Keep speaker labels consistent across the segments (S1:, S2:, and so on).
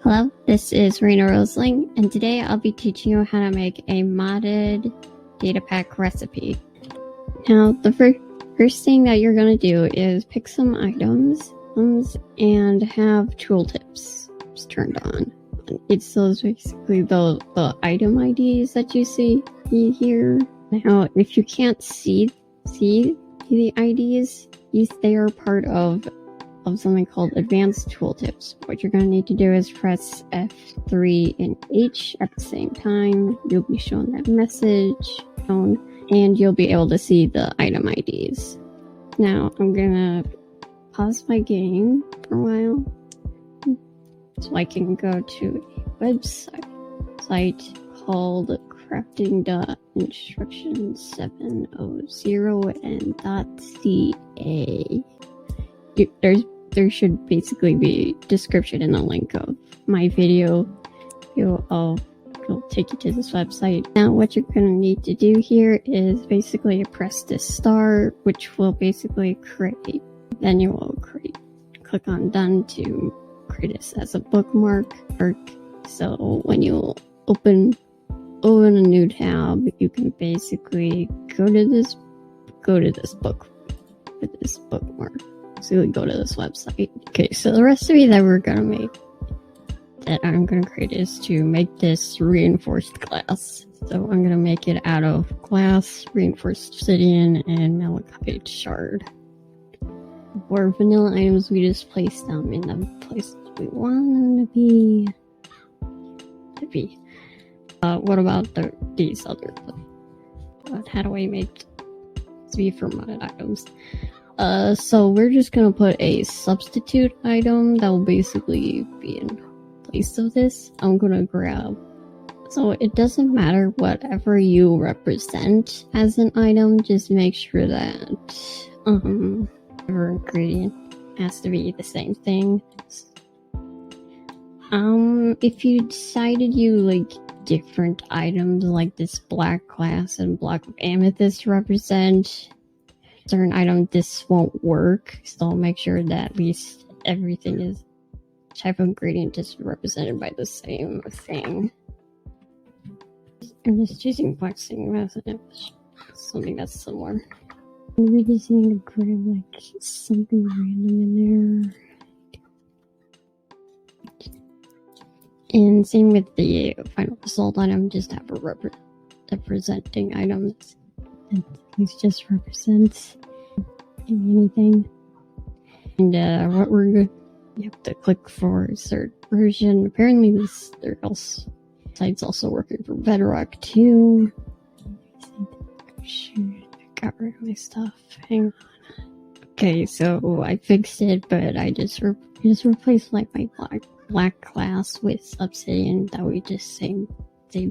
S1: Hello, this is Rena Rosling, and today I'll be teaching you how to make a modded data pack recipe. Now, the first thing that you're going to do is pick some items and have tooltips turned on. It's those basically the item IDs that you see here. Now, if you can't see the IDs, they are part of something called Advanced Tooltips. What you're going to need to do is press F3 and H at the same time. You'll be shown that message, and you'll be able to see the item IDs. Now, I'm going to pause my game for a while so I can go to a website called crafting.instruction700 and .ca. There should basically be description in the link of my video. It'll take you to this website. Now what you're going to need to do here is basically press this star, which will basically create. Then you will click on done to create this as a bookmark. So when you open a new tab, you can basically go to this book with this bookmark. So we go to this website. Okay, so the recipe that I'm gonna create is to make this reinforced glass. So I'm gonna make it out of glass, reinforced obsidian, and malachite shard. For vanilla items, we just place them in the places we want them to be. What about these other? How do I make recipe for modded items? So we're just gonna put a substitute item that will basically be in place of this. I'm gonna grab. So it doesn't matter whatever you represent as an item, just make sure that every ingredient has to be the same thing. If you decided you like different items like this black glass and block of amethyst represent certain item, this won't work. So make sure that at least everything is type of ingredient is represented by the same thing. I'm just choosing flexing rather than something that's similar. We just need to grab like something random in there. And same with the final result item, just have a representing item that just represents anything. And what we're good, you have to click for cert version. Apparently this site's also working for Bedrock too. Shoot, I got rid of my stuff. Hang on. Okay, so I fixed it, but I just replaced like my black glass with obsidian. That we just save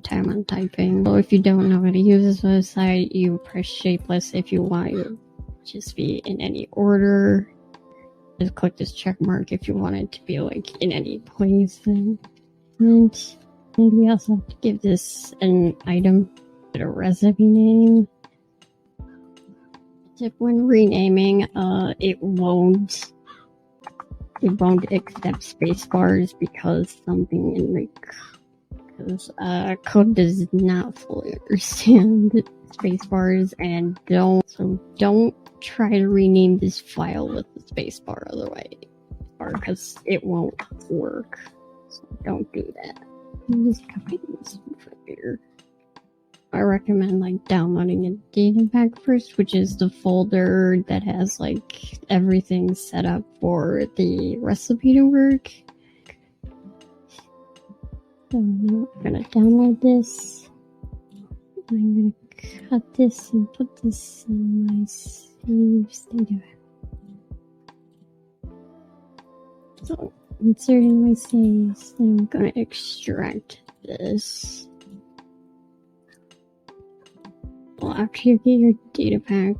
S1: time on typing. So if you don't know how to use this website, you press shapeless. If you want to just be in any order, just click this check mark if you want it to be like in any place. And we also have to give this an item with a recipe name. If when renaming, it won't accept space-bars because something in the code does not fully understand space-bars, and don't try to rename this file with the spacebar otherwise, because it won't work. So don't do that. I'm just copying this from here. I recommend like downloading a data pack first, which is the folder that has like everything set up for the recipe to work. So I'm gonna download this. I'm gonna cut this and put this in my saves data. So inserting my saves, then I'm gonna extract this. Well, after you get your data pack,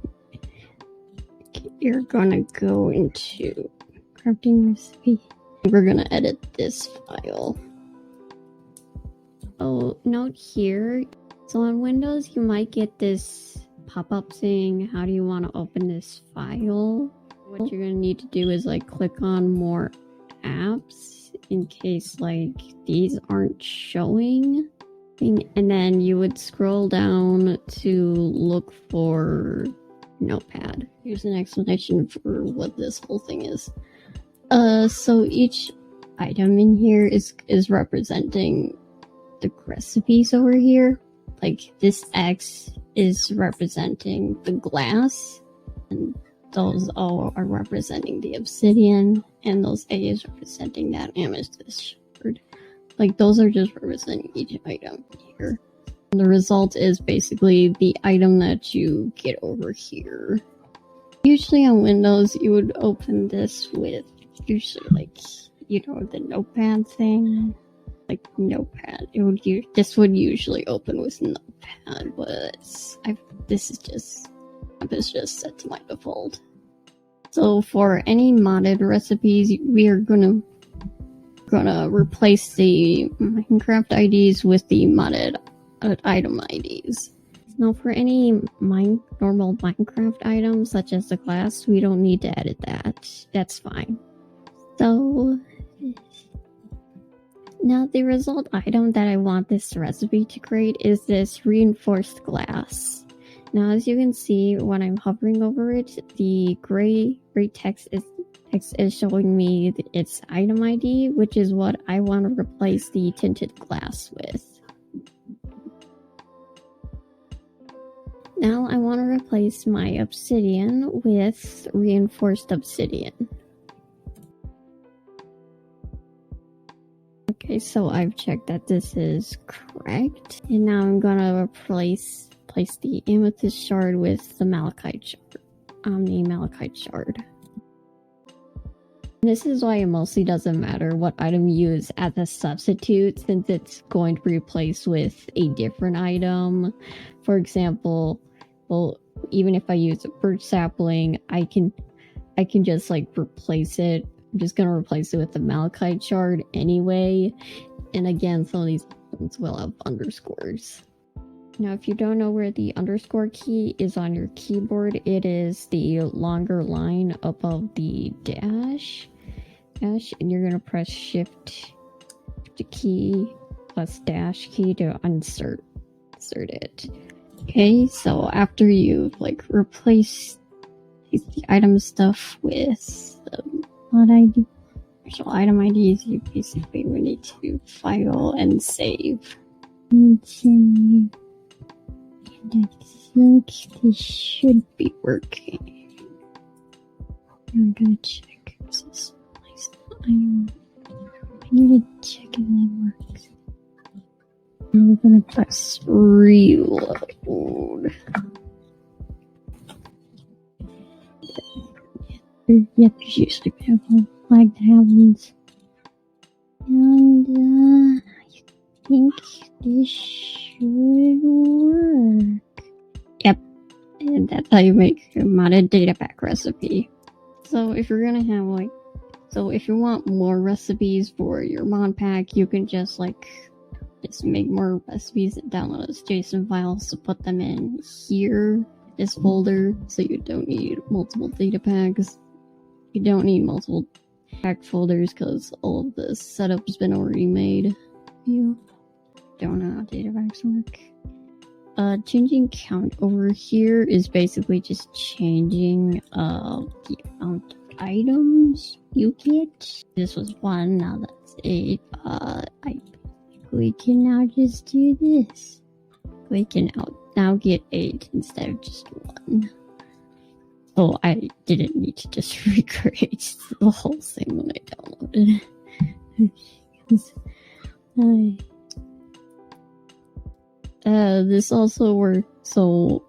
S1: you're gonna go into crafting recipe. We're gonna edit this file. Oh, note here. So on Windows, you might get this pop-up saying, how do you want to open this file? What you're gonna need to do is like click on more apps in case like these aren't showing. And then you would scroll down to look for Notepad. Here's an explanation for what this whole thing is. So each item in here is representing the recipes over here. Like this X is representing the glass, and those O are representing the obsidian, and those A is representing that amethyst shard. Like those are just representing each item here. And the result is basically the item that you get over here. Usually on Windows, you would open this with usually like, you know, the Notepad thing. Like Notepad. This would usually open with Notepad, but this is just set to my default. So for any modded recipes, we are gonna replace the Minecraft IDs with the modded item IDs. Now for any normal Minecraft items, such as the glass, we don't need to edit that. That's fine. So now the result item that I want this recipe to create is this reinforced glass. Now as you can see, when I'm hovering over it, the gray text is showing me its item ID, which is what I want to replace the tinted glass with. Now I want to replace my obsidian with reinforced obsidian. Okay, so I've checked that this is correct. And now I'm gonna place the amethyst shard with the malachite shard. The malachite shard. This is why it mostly doesn't matter what item you use as a substitute, since it's going to be replaced with a different item. For example, well, even if I use a birch sapling, I can just like replace it. I'm just gonna replace it with the malachite shard anyway. And again, some of these items will have underscores. Now, if you don't know where the underscore key is on your keyboard, it is the longer line above the dash, and you're gonna press shift key plus dash key to insert it. Okay, so after you've like replaced the item stuff with the mod ID, actual item IDs, you basically would need to file and save. And I think this should be working. I'm gonna check. I need to check if that works. And we're gonna press reload. Yeah, there's usually a bit of a lag that happens. And I think this should work. Yep. And that's how you make a modded data pack recipe. So if you're gonna have if you want more recipes for your mod pack, you can just make more recipes and download as JSON files to put them in here, this folder, so you don't need multiple data packs. You don't need multiple pack folders because all of the setup's been already made. You don't know how data packs work. Changing count over here is basically just changing the amount of items you get. This was 1, now that's 8. We can now just do this. We can now get 8 instead of just 1. So I didn't need to just recreate the whole thing when I downloaded. This also works. So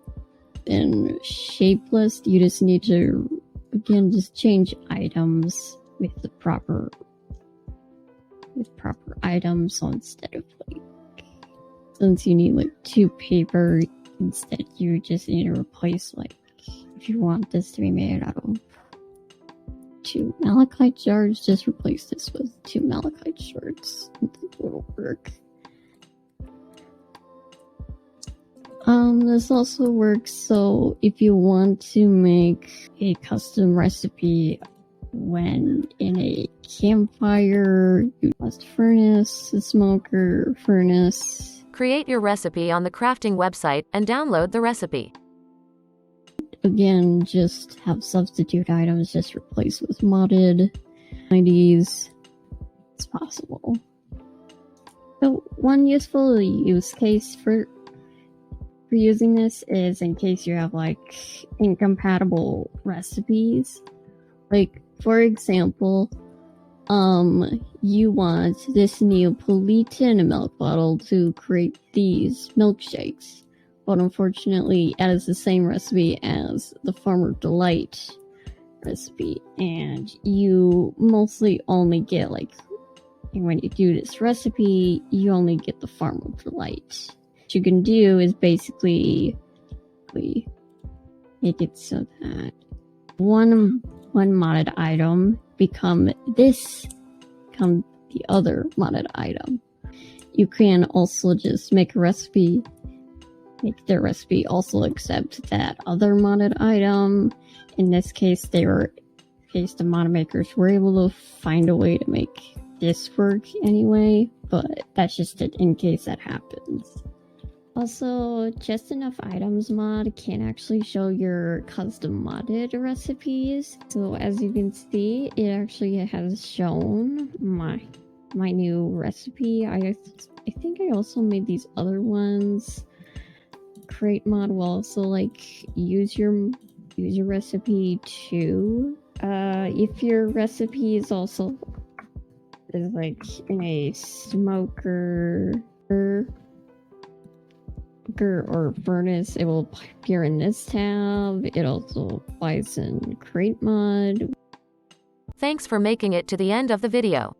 S1: in Shapelist, you just need to again just change items with the proper items. So instead of since you need 2 paper, instead you just need to replace if you want this to be made out of 2 malachite shards, just replace this with 2 malachite shards. It'll work. This also works, so if you want to make a custom recipe when in a campfire, you must furnace, a smoker, furnace.
S2: Create your recipe on the crafting website and download the recipe.
S1: Again, just have substitute items, just replace with modded IDs. It's possible. So one useful use case for using this is in case you have like incompatible recipes. Like for example, you want this Neapolitan milk bottle to create these milkshakes, but unfortunately it is the same recipe as the Farmer Delight recipe, and you mostly only get like, when you do this recipe, you only get the Farmer Delight. What you can do is basically make it so that one modded item become the other modded item. You can also just make the recipe also accept that other modded item. In this case, the mod makers were able to find a way to make this work anyway, but that's just it in case that happens. Also, Just Enough Items mod can actually show your custom modded recipes. So as you can see, it actually has shown my new recipe. I think I also made these other ones. Create mod will also like use your recipe too. If your recipe is also like in a smoker or furnace, it will appear in this tab. It also applies in create mod.
S2: Thanks for making it to the end of the video.